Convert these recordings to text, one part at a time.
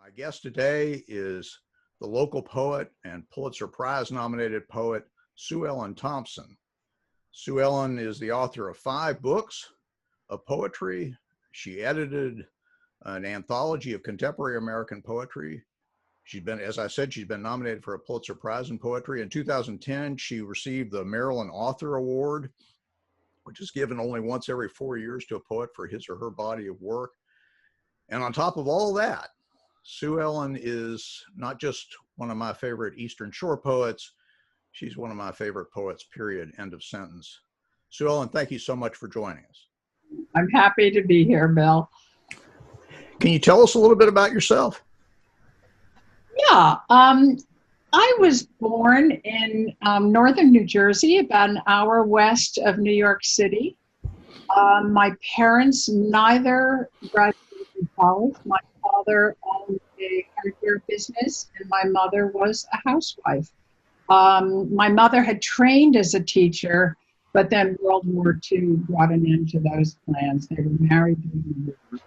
My guest today is the local poet and Pulitzer Prize nominated poet, Sue Ellen Thompson. Sue Ellen is the author of 5 books of poetry. She edited an anthology of contemporary American poetry. She's been, as I said, she's been nominated for a Pulitzer Prize in poetry. In 2010, she received the Maryland Author Award, which is given only once every 4 years to a poet for his or her body of work. And on top of all that, Sue Ellen is not just one of my favorite Eastern Shore poets, she's one of my favorite poets, period, end of sentence. Sue Ellen, thank you so much for joining us. I'm happy to be here, Bill. Can you tell us a little bit about yourself? Yeah, I was born in northern New Jersey, about an hour west of New York City. My parents neither graduated from college. My father owned a hardware business, and my mother was a housewife. My mother had trained as a teacher, but then World War II brought an end to those plans. They were married during the war.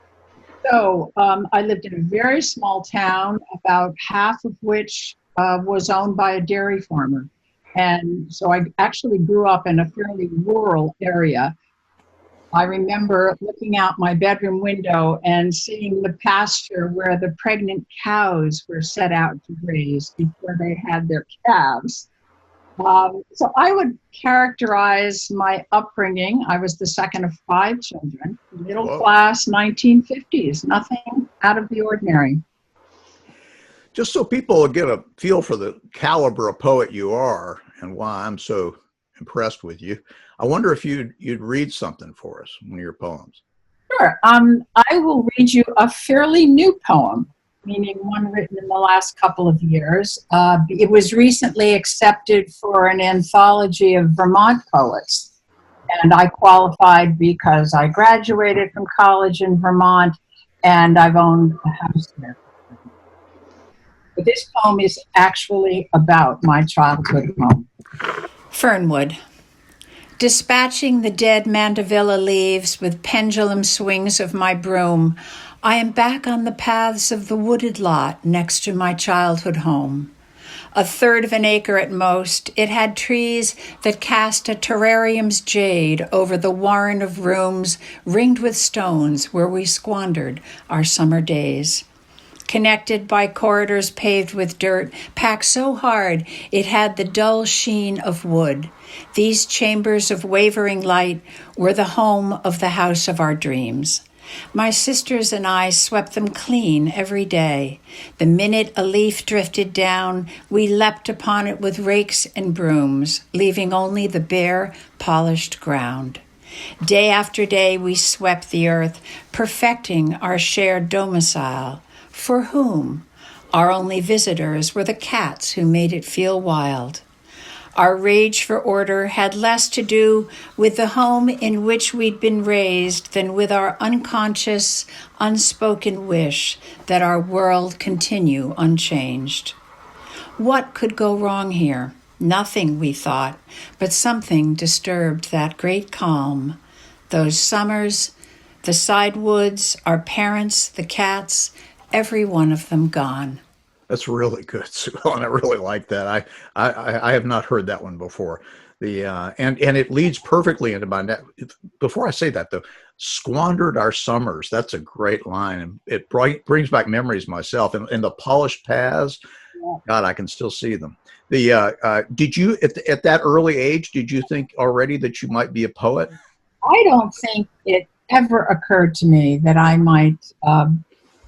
So I lived in a very small town, about half of which was owned by a dairy farmer. And so I actually grew up in a fairly rural area. I remember looking out my bedroom window and seeing the pasture where the pregnant cows were set out to graze before they had their calves. So I would characterize my upbringing. I was the second of 5 children, middle class, 1950s, nothing out of the ordinary. Just so people get a feel for the caliber of poet you are and why I'm so impressed with you, I wonder if you'd read something for us, one of your poems. Sure. I will read you a fairly new poem, meaning one written in the last couple of years. It was recently accepted for an anthology of Vermont poets, and I qualified because I graduated from college in Vermont, and I've owned a house there. But this poem is actually about my childhood home. Fernwood. Dispatching the dead mandevilla leaves with pendulum swings of my broom, I am back on the paths of the wooded lot next to my childhood home. 1/3 of an acre at most, it had trees that cast a terrarium's jade over the warren of rooms ringed with stones where we squandered our summer days. Connected by corridors paved with dirt, packed so hard it had the dull sheen of wood. These chambers of wavering light were the home of the house of our dreams. My sisters and I swept them clean every day. The minute a leaf drifted down, we leapt upon it with rakes and brooms, leaving only the bare, polished ground. Day after day we swept the earth, perfecting our shared domicile. For whom? Our only visitors were the cats who made it feel wild. Our rage for order had less to do with the home in which we'd been raised than with our unconscious, unspoken wish that our world continue unchanged. What could go wrong here? Nothing, we thought, but something disturbed that great calm. Those summers, the side woods, our parents, the cats, every one of them gone. That's really good, Sue Ellen. I really like that. I have not heard that one before. And it leads perfectly into my before I say that though, squandered our summers. That's a great line, and it brings back memories myself. And the polished paths, God, I can still see them. Did you at that early age? Did you think already that you might be a poet? I don't think it ever occurred to me that I might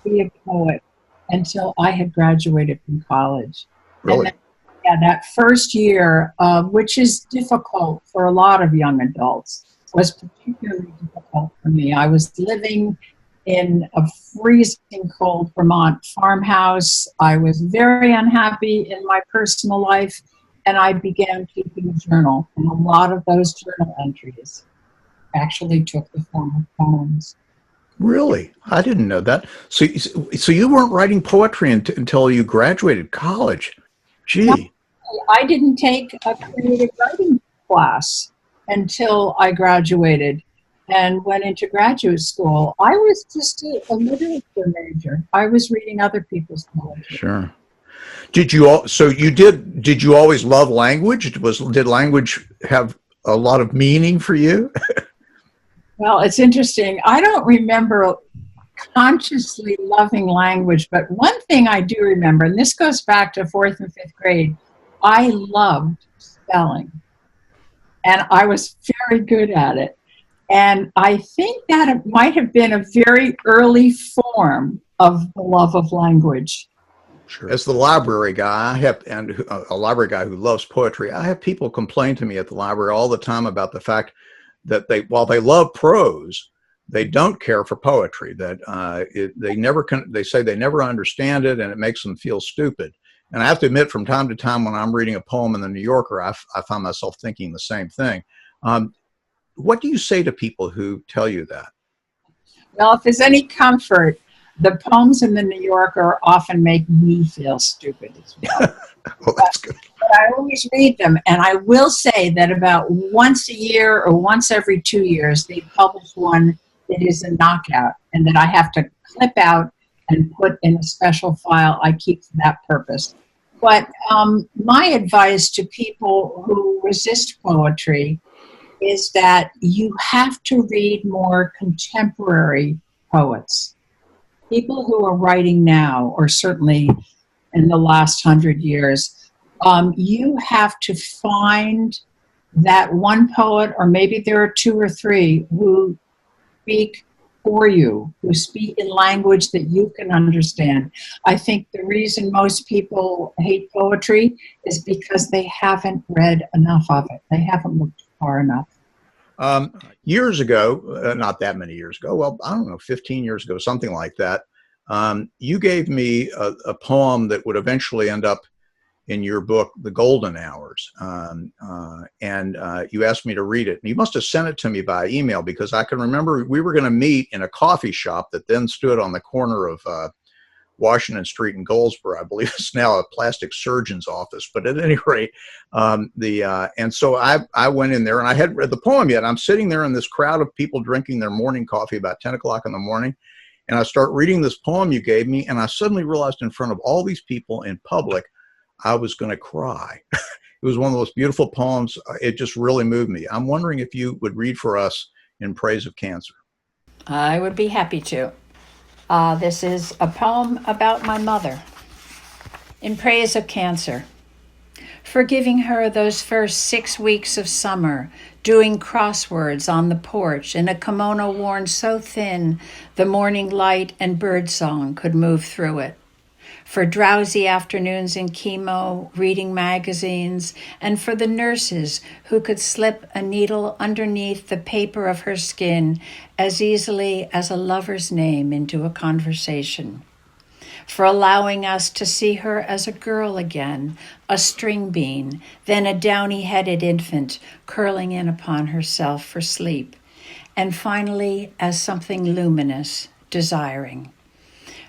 be a poet until I had graduated from college. Really? And that first year, which is difficult for a lot of young adults, was particularly difficult for me. I was living in a freezing cold Vermont farmhouse. I was very unhappy in my personal life, and I began keeping a journal. And a lot of those journal entries actually took the form of poems. Really? I didn't know that. So you weren't writing poetry until you graduated college. Gee. No, I didn't take a creative writing class until I graduated. and went into graduate school, I was just a literature major. I was reading other people's poetry. Sure. Did you always love language? Did language have a lot of meaning for you? Well, it's interesting. I don't remember consciously loving language, but one thing I do remember, and this goes back to fourth and fifth grade, I loved spelling. And I was very good at it. And I think that it might have been a very early form of the love of language. Sure. As the library guy, a library guy who loves poetry, I have people complain to me at the library all the time about the fact that while they love prose, they don't care for poetry. That they say they never understand it, and it makes them feel stupid. And I have to admit, from time to time, when I'm reading a poem in the New Yorker, I find myself thinking the same thing. What do you say to people who tell you that? Well, if there's any comfort, the poems in the New Yorker often make me feel stupid as well. Well, that's good. But I always read them, and I will say that about once a year or once every 2 years, they publish one that is a knockout and that I have to clip out and put in a special file I keep for that purpose. But my advice to people who resist poetry is that you have to read more contemporary poets. People who are writing now, or certainly in the last 100 years, you have to find that one poet, or maybe there are 2 or 3, who speak for you, who speak in language that you can understand. I think the reason most people hate poetry is because they haven't read enough of it. They haven't looked far enough. Years ago, not that many years ago, well, I don't know, 15 years ago, something like that, you gave me a poem that would eventually end up in your book, The Golden Hours, and you asked me to read it. And you must have sent it to me by email, because I can remember we were going to meet in a coffee shop that then stood on the corner of Washington Street in Goldsboro. I believe it's now a plastic surgeon's office. But at any rate, and so I went in there, and I hadn't read the poem yet. I'm sitting there in this crowd of people drinking their morning coffee about 10 o'clock in the morning. And I start reading this poem you gave me, and I suddenly realized in front of all these people in public, I was going to cry. It was one of the most beautiful poems. It just really moved me. I'm wondering if you would read for us In Praise of Cancer. I would be happy to. This is a poem about my mother. In Praise of Cancer. Forgiving her those first 6 weeks of summer, doing crosswords on the porch in a kimono worn so thin the morning light and birdsong could move through it. For drowsy afternoons in chemo, reading magazines, and for the nurses who could slip a needle underneath the paper of her skin as easily as a lover's name into a conversation. For allowing us to see her as a girl again, a string bean, then a downy-headed infant curling in upon herself for sleep, and finally as something luminous, desiring.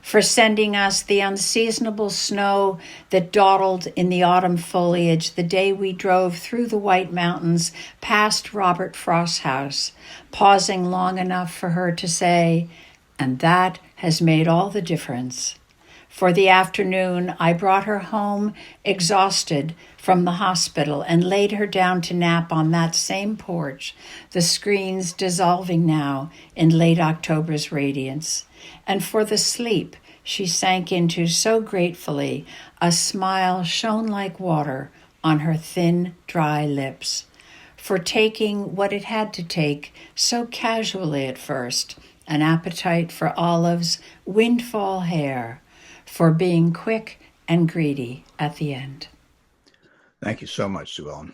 For sending us the unseasonable snow that dawdled in the autumn foliage the day we drove through the White Mountains past Robert Frost's house, pausing long enough for her to say, "And that has made all the difference." For the afternoon, I brought her home exhausted from the hospital and laid her down to nap on that same porch, the screens dissolving now in late October's radiance. And for the sleep she sank into so gratefully, a smile shone like water on her thin, dry lips. For taking what it had to take so casually at first, an appetite for olives, windfall hair, for being quick and greedy at the end. Thank you so much, Sue Ellen.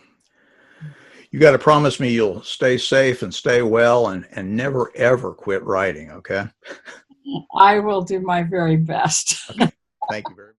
You got to promise me you'll stay safe and stay well and never, ever quit writing, okay? I will do my very best. Okay. Thank you very much.